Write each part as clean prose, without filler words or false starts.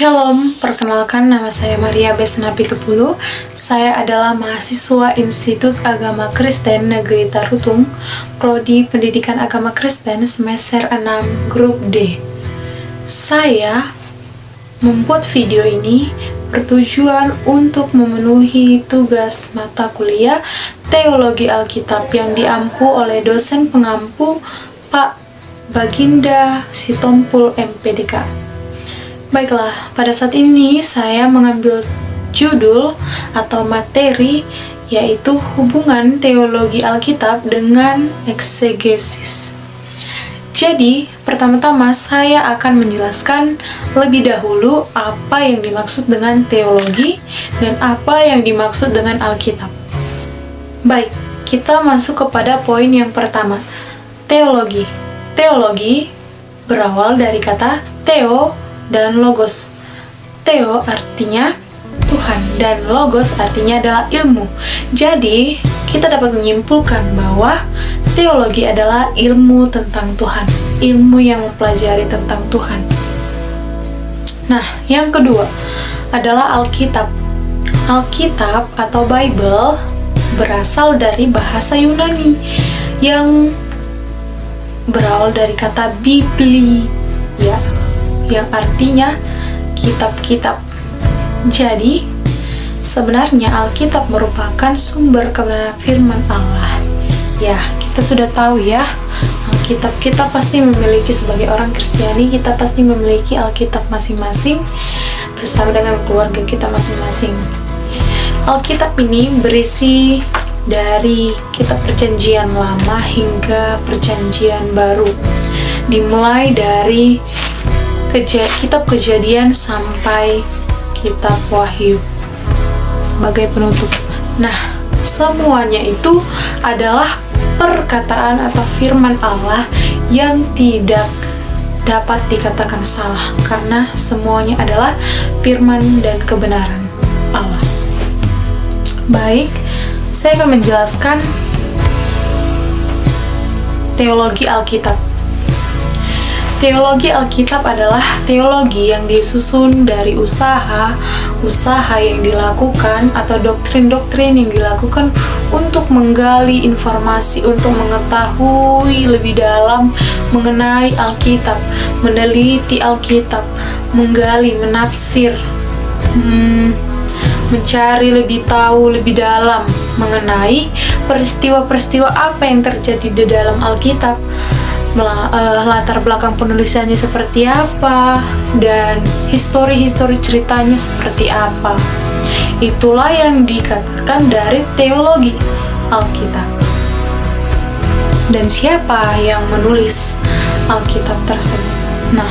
Shalom, perkenalkan nama saya Maria Besna Pitupulu. Saya adalah mahasiswa Institut Agama Kristen Negeri Tarutung, Prodi Pendidikan Agama Kristen semester 6 Grup D. Saya membuat video ini bertujuan untuk memenuhi tugas mata kuliah Teologi Alkitab yang diampu oleh dosen pengampu Pak Baginda Sitompul MPDK. Baiklah, pada saat ini saya mengambil judul atau materi yaitu hubungan teologi Alkitab dengan eksegesis. Jadi, pertama-tama saya akan menjelaskan lebih dahulu apa yang dimaksud dengan teologi dan apa yang dimaksud dengan Alkitab. Baik, kita masuk kepada poin yang pertama. Teologi. Teologi berawal dari kata theo dan logos. Theo artinya Tuhan dan logos artinya adalah ilmu. Jadi, kita dapat menyimpulkan bahwa teologi adalah ilmu tentang Tuhan, ilmu yang mempelajari tentang Tuhan. Nah, yang kedua adalah Alkitab. Alkitab atau Bible berasal dari bahasa Yunani yang berawal dari kata bibli, ya, yang artinya kitab-kitab. Jadi, sebenarnya Alkitab merupakan sumber kebenaran firman Allah. Ya, kita sudah tahu ya, Alkitab kita pasti memiliki, sebagai orang Kristiani, kita pasti memiliki Alkitab masing-masing bersama dengan keluarga kita masing-masing. Alkitab ini berisi dari kitab Perjanjian Lama hingga Perjanjian Baru. Dimulai dari kitab Kejadian sampai kitab Wahyu sebagai penutup. Nah, semuanya itu adalah perkataan atau firman Allah yang tidak dapat dikatakan salah karena semuanya adalah firman dan kebenaran Allah. Baik, saya akan menjelaskan teologi Alkitab. Teologi Alkitab adalah teologi yang disusun dari usaha yang dilakukan atau doktrin-doktrin yang dilakukan untuk menggali informasi, untuk mengetahui lebih dalam mengenai Alkitab, meneliti Alkitab, menggali, menafsir, mencari lebih tahu lebih dalam mengenai peristiwa-peristiwa apa yang terjadi di dalam Alkitab, latar belakang penulisannya seperti apa, dan histori-histori ceritanya seperti apa. Itulah yang dikatakan dari teologi Alkitab. Dan siapa yang menulis Alkitab tersebut? Nah,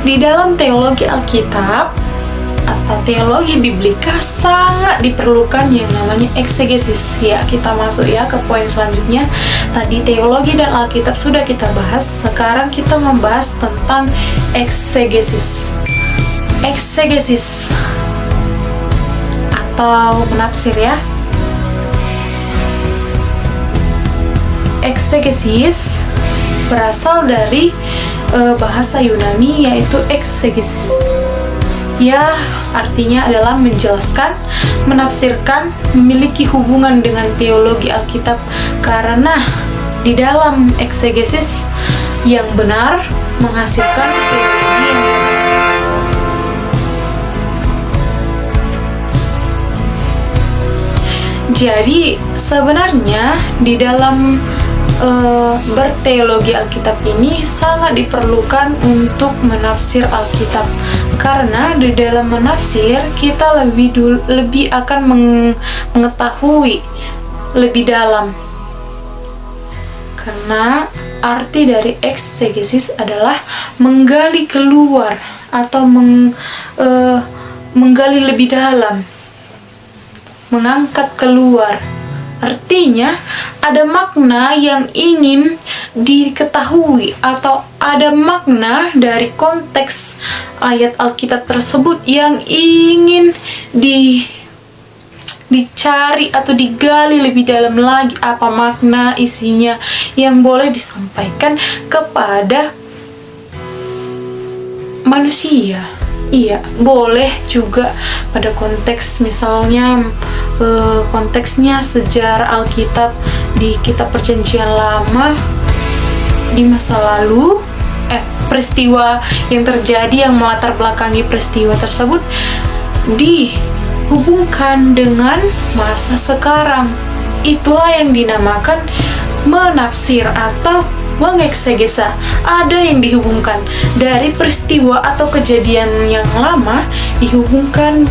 di dalam teologi Alkitab atau teologi biblika sangat diperlukan yang namanya eksegesis. Ya, kita masuk ya ke poin selanjutnya. Tadi teologi dan Alkitab sudah kita bahas, sekarang kita membahas tentang eksegesis. Eksegesis atau menafsir ya. Eksegesis berasal dari bahasa Yunani yaitu eksegesis. Ya, artinya adalah menjelaskan, menafsirkan, memiliki hubungan dengan teologi Alkitab, karena di dalam eksegesis yang benar menghasilkan teologi yang benar. Jadi, sebenarnya di dalam berteologi Alkitab ini sangat diperlukan untuk menafsir Alkitab, karena di dalam menafsir kita lebih akan mengetahui lebih dalam, karena arti dari eksegesis adalah menggali keluar atau menggali lebih dalam, mengangkat keluar. Artinya, ada makna yang ingin diketahui atau ada makna dari konteks ayat Alkitab tersebut yang ingin dicari atau digali lebih dalam lagi, apa makna isinya yang boleh disampaikan kepada manusia. Iya, boleh juga pada konteks misalnya konteksnya sejarah Alkitab di kitab Perjanjian Lama di masa lalu, peristiwa yang terjadi yang melatar belakangi peristiwa tersebut dihubungkan dengan masa sekarang. Itulah yang dinamakan menafsir atau mengeksegesa. Ada yang dihubungkan dari peristiwa atau kejadian yang lama dihubungkan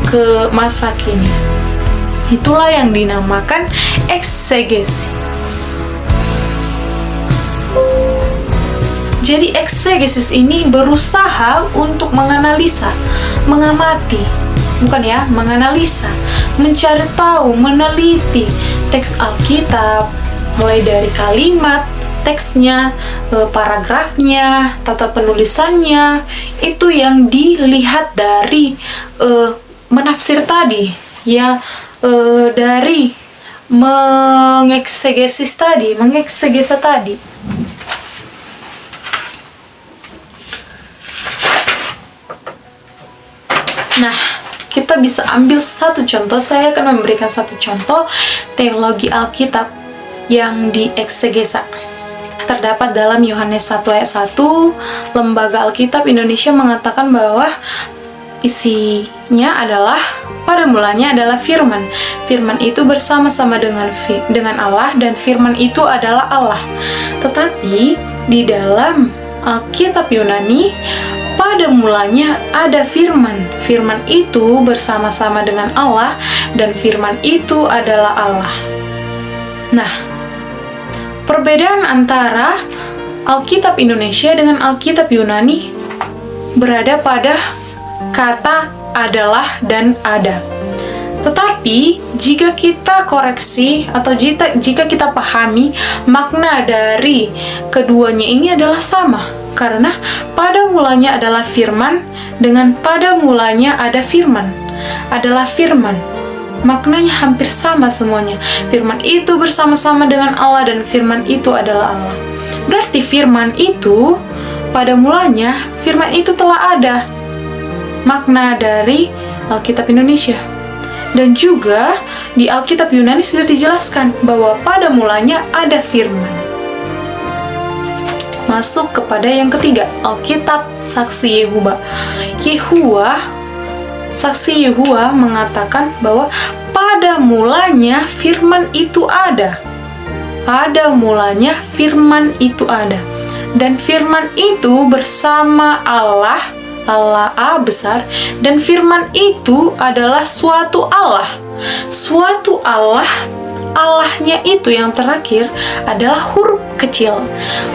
ke masa kini. Itulah yang dinamakan eksegesis. Jadi eksegesis ini berusaha untuk menganalisa, mengamati, bukan ya, menganalisa, mencari tahu, meneliti teks Alkitab, mulai dari kalimat, teksnya, paragrafnya, tata penulisannya, itu yang dilihat dari menafsir tadi, ya, dari mengeksegesa tadi. Nah, kita bisa ambil satu contoh. Saya akan memberikan satu contoh teologi Alkitab yang dieksegesa. Terdapat dalam Yohanes 1 ayat 1, Lembaga Alkitab Indonesia mengatakan bahwa isinya adalah, pada mulanya adalah firman. Firman itu bersama-sama dengan Allah, dan firman itu adalah Allah. Tetapi di dalam Alkitab Yunani, pada mulanya ada firman. Firman itu bersama-sama dengan Allah, dan firman itu adalah Allah. Nah, perbedaan antara Alkitab Indonesia dengan Alkitab Yunani berada pada kata adalah dan ada. Tetapi jika kita koreksi atau jika kita pahami, makna dari keduanya ini adalah sama. Karena pada mulanya adalah firman dengan pada mulanya ada firman adalah firman. Maknanya hampir sama semuanya. Firman itu bersama-sama dengan Allah, dan firman itu adalah Allah. Berarti firman itu pada mulanya, firman itu telah ada. Makna dari Alkitab Indonesia. Dan juga di Alkitab Yunani sudah dijelaskan bahwa pada mulanya ada firman. Masuk kepada yang ketiga, Alkitab Saksi Yehuwa. Saksi Yehuwa mengatakan bahwa pada mulanya firman itu ada. Pada mulanya firman itu ada. Dan firman itu bersama Allah besar, dan firman itu adalah suatu Allah. Suatu Allah, Allahnya itu yang terakhir adalah huruf kecil.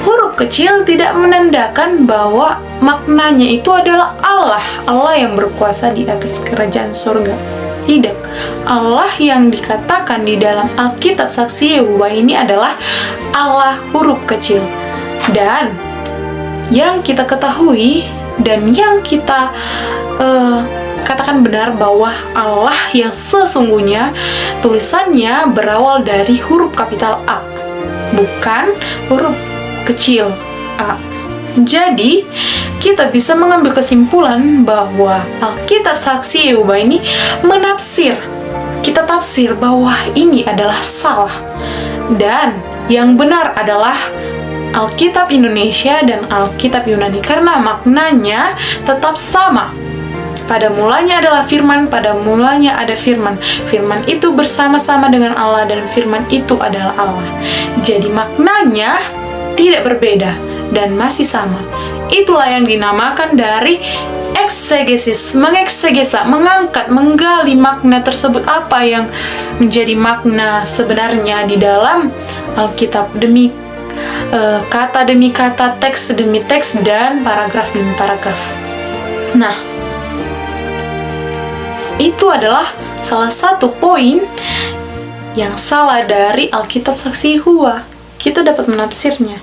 Huruf kecil tidak menandakan bahwa maknanya itu adalah Allah yang berkuasa di atas kerajaan surga. Tidak. Allah yang dikatakan di dalam Alkitab Saksi Yehuwa ini adalah Allah huruf kecil. Dan yang kita ketahui dan yang kita katakan benar bahwa Allah yang sesungguhnya tulisannya berawal dari huruf kapital A, bukan huruf kecil a. Jadi, kita bisa mengambil kesimpulan bahwa Alkitab Saksi Yehuwa ini menafsir. Kita tafsir bahwa ini adalah salah. Dan yang benar adalah Alkitab Indonesia dan Alkitab Yunani, karena maknanya tetap sama. Pada mulanya adalah firman, pada mulanya ada firman. Firman itu bersama-sama dengan Allah, dan firman itu adalah Allah. Jadi maknanya tidak berbeda dan masih sama. Itulah yang dinamakan dari eksegesis, mengeksegesa, mengangkat, menggali makna tersebut, apa yang menjadi makna sebenarnya di dalam Alkitab, demi kata demi kata, teks demi teks, dan paragraf demi paragraf. Nah, itu adalah salah satu poin yang salah dari Alkitab Saksi Yehuwa. Kita dapat menafsirnya.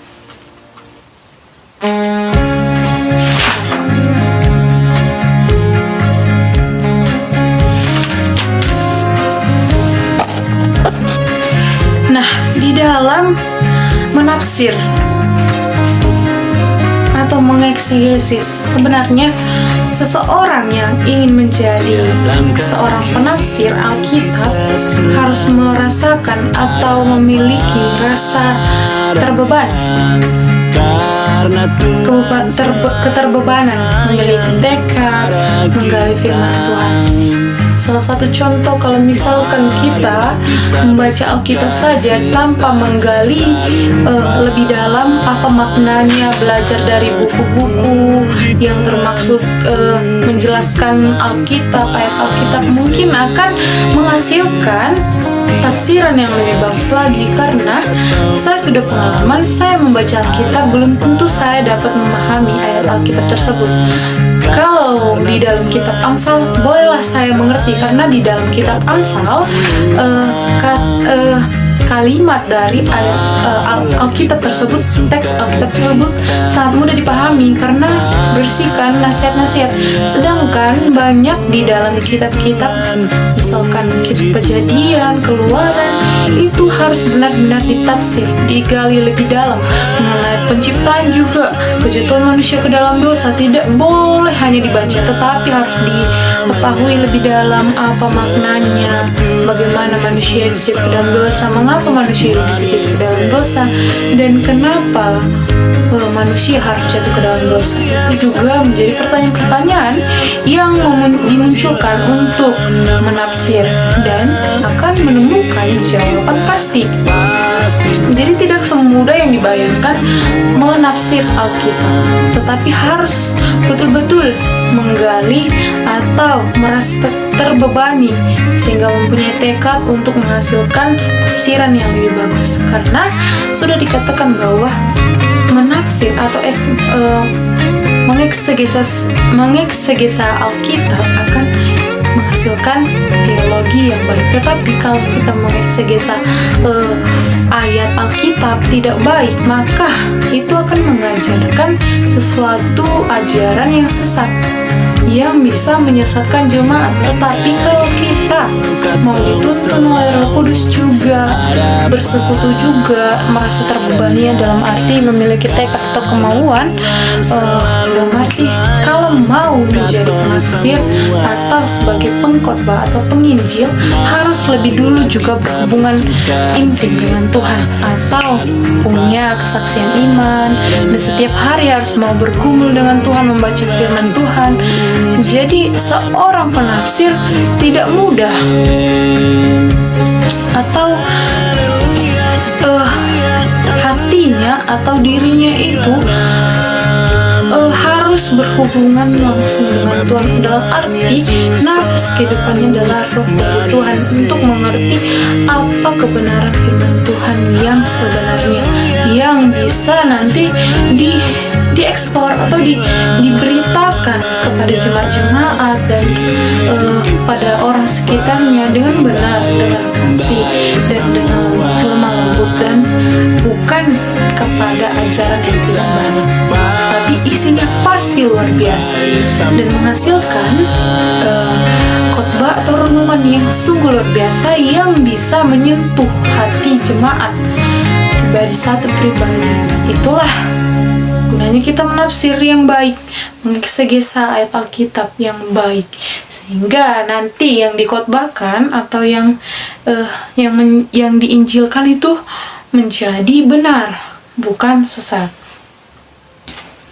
Nah, di dalam menafsir atau mengeksegesis. Sebenarnya seseorang yang ingin menjadi seorang penafsir Alkitab harus merasakan atau memiliki rasa terbeban, keterbebanan, memiliki tekad menggali firman Tuhan. Salah satu contoh, kalau misalkan kita membaca Alkitab saja tanpa menggali lebih dalam apa maknanya, belajar dari buku-buku yang termaksud menjelaskan Alkitab, ayat Alkitab, mungkin akan menghasilkan tafsiran yang lebih bagus lagi. Karena saya sudah pengalaman, saya membaca Alkitab belum tentu saya dapat memahami ayat Alkitab tersebut. Kalau di dalam kitab Amsal, bolehlah saya mengerti, karena di dalam kitab Amsal kalimat dari ayat Alkitab tersebut, teks Alkitab tersebut sangat mudah dipahami karena berisikan nasihat-nasihat. Sedangkan banyak di dalam kitab-kitab, misalkan kitab Kejadian, Keluaran, itu harus benar-benar ditafsir, digali lebih dalam mengenai penciptaan juga, kejatuhan manusia ke dalam dosa. Tidak boleh hanya dibaca, tetapi harus diketahui lebih dalam apa maknanya, bagaimana manusia itu jatuh ke dalam dosa, mengapa manusia bisa jatuh ke dalam dosa, dan kenapa manusia harus jatuh ke dalam dosa. Itu juga menjadi pertanyaan-pertanyaan yang dimunculkan untuk menafsir dan akan menemukan jawaban pasti. Jadi tidak semudah yang dibayangkan menafsir Alkitab, tetapi harus betul-betul menggali atau merasa terbebani sehingga mempunyai tekad untuk menghasilkan tafsiran yang lebih bagus. Karena sudah dikatakan bahwa menafsir atau mengeksegesa Alkitab akan menghasilkan teologi yang baik. Tetapi kalau kita mengeksegesa ayat Alkitab tidak baik, maka itu akan mengajarkan sesuatu ajaran yang sesat yang bisa menyesatkan jemaat. Tetapi kalau kita mau dituntun oleh Roh Kudus juga, bersekutu juga, merasa terbebani dalam arti memiliki tekad atau kemauan, dalam arti kalau mau menjadi penafsir atau sebagai pengkhotbah atau penginjil, harus lebih dulu juga berhubungan intim dengan Tuhan atau punya kesaksian iman, dan setiap hari harus mau bergumul dengan Tuhan, membaca firman Tuhan. Jadi seorang penafsir tidak mudah, atau hatinya atau dirinya itu harus berhubungan langsung dengan Tuhan, dalam arti nafas kehidupannya adalah roh dari Tuhan, untuk mengerti apa kebenaran firman Tuhan yang sebenarnya, yang bisa nanti dieksplor atau diberitakan kepada jemaat-jemaat dan pada orang sekitarnya dengan benar, dengan kasih dan dengan lemah lembut, dan bukan kepada ajaran yang tidak baik, tapi isinya pasti luar biasa dan menghasilkan khotbah atau renungan yang sungguh luar biasa yang bisa menyentuh hati jemaat pribadi satu pribadi. Itulah gunanya kita menafsir yang baik, mengeksegesa ayat Alkitab yang baik, sehingga nanti yang dikhotbahkan atau yang diinjilkan itu menjadi benar, bukan sesat.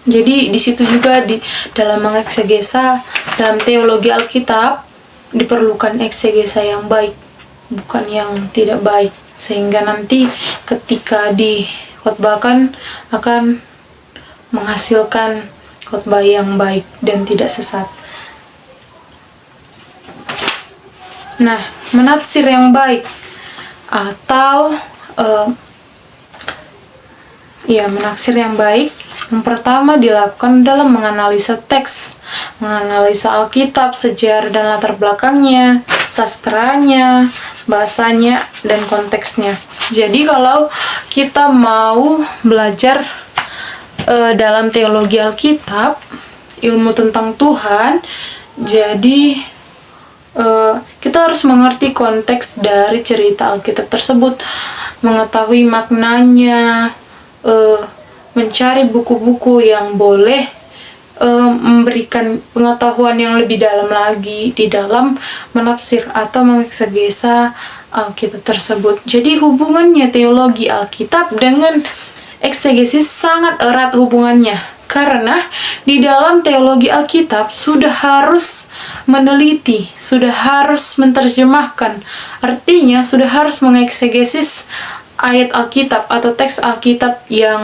Jadi di situ juga dalam mengeksegesa, dalam teologi Alkitab diperlukan eksegesa yang baik, bukan yang tidak baik, sehingga nanti ketika dikhotbahkan akan menghasilkan khotbah yang baik dan tidak sesat. Nah, menafsir yang baik atau menafsir yang baik, yang pertama dilakukan dalam menganalisa teks, menganalisa Alkitab, sejarah dan latar belakangnya, sastranya, bahasanya, dan konteksnya. Jadi kalau kita mau belajar dalam teologi Alkitab, ilmu tentang Tuhan, jadi kita harus mengerti konteks dari cerita Alkitab tersebut, mengetahui maknanya, mencari buku-buku yang boleh memberikan pengetahuan yang lebih dalam lagi di dalam menafsir atau mengeksegesa Alkitab tersebut. Jadi hubungannya teologi Alkitab dengan eksegesis sangat erat hubungannya. Karena di dalam teologi Alkitab sudah harus meneliti, sudah harus menerjemahkan. Artinya sudah harus mengeksegesis ayat Alkitab atau teks Alkitab yang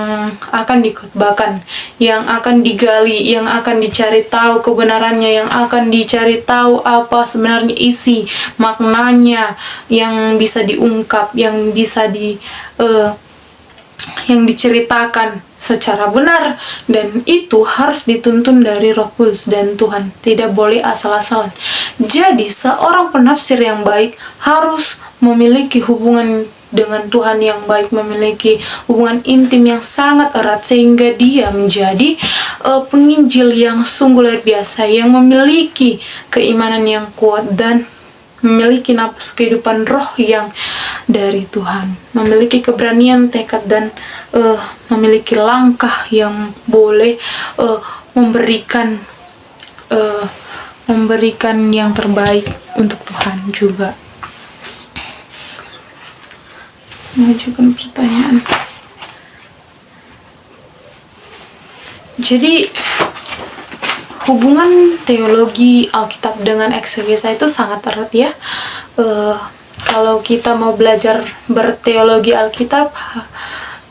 akan dikhotbahkan, yang akan digali, yang akan dicari tahu kebenarannya, yang akan dicari tahu apa sebenarnya isi maknanya, yang bisa diungkap, yang bisa yang diceritakan secara benar, dan itu harus dituntun dari Roh Kudus dan Tuhan, tidak boleh asal-asalan. Jadi seorang penafsir yang baik harus memiliki hubungan dengan Tuhan yang baik, memiliki hubungan intim yang sangat erat, sehingga dia menjadi penginjil yang sungguh luar biasa, yang memiliki keimanan yang kuat dan memiliki napas kehidupan roh yang dari Tuhan, memiliki keberanian tekad dan memiliki langkah yang boleh memberikan yang terbaik untuk Tuhan juga. Mengajukan pertanyaan. Jadi hubungan teologi Alkitab dengan eksegesa itu sangat erat ya. Kalau kita mau belajar berteologi Alkitab,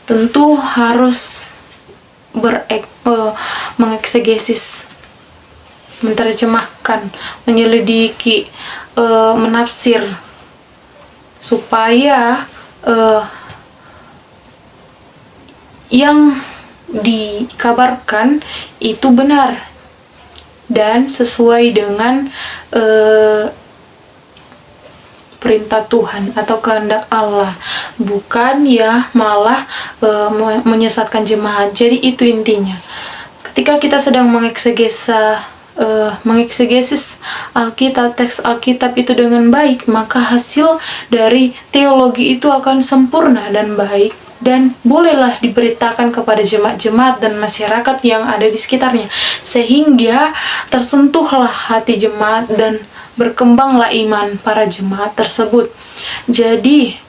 tentu harus mengeksegesis, menerjemahkan, menyelidiki, menafsir, supaya yang dikabarkan itu benar dan sesuai dengan perintah Tuhan atau kehendak Allah, bukan ya malah menyesatkan jemaat. Jadi itu intinya. Ketika kita sedang mengeksegesis Alkitab, teks Alkitab itu dengan baik, maka hasil dari teologi itu akan sempurna dan baik, dan bolehlah diberitakan kepada jemaat-jemaat dan masyarakat yang ada di sekitarnya, sehingga tersentuhlah hati jemaat dan berkembanglah iman para jemaat tersebut. Jadi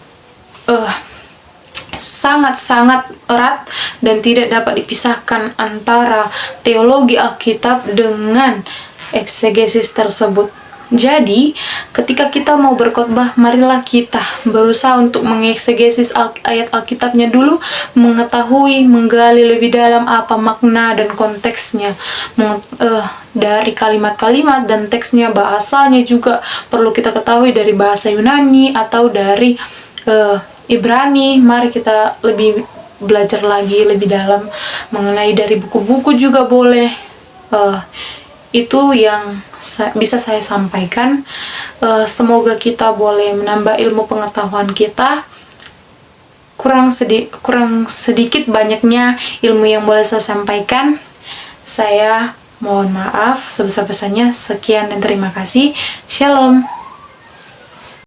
sangat-sangat erat dan tidak dapat dipisahkan antara teologi Alkitab dengan eksegesis tersebut. Jadi, ketika kita mau berkhotbah, marilah kita berusaha untuk mengeksegesis ayat Alkitabnya dulu, mengetahui, menggali lebih dalam apa makna dan konteksnya dari kalimat-kalimat dan teksnya, bahasanya juga perlu kita ketahui dari bahasa Yunani atau dari Ibrani. Mari kita lebih belajar lagi lebih dalam mengenai dari buku-buku juga boleh. Itu yang bisa saya sampaikan. Semoga kita boleh menambah ilmu pengetahuan kita. Kurang sedikit banyaknya ilmu yang boleh saya sampaikan. Saya mohon maaf sebesar-besarnya. Sekian dan terima kasih. Shalom.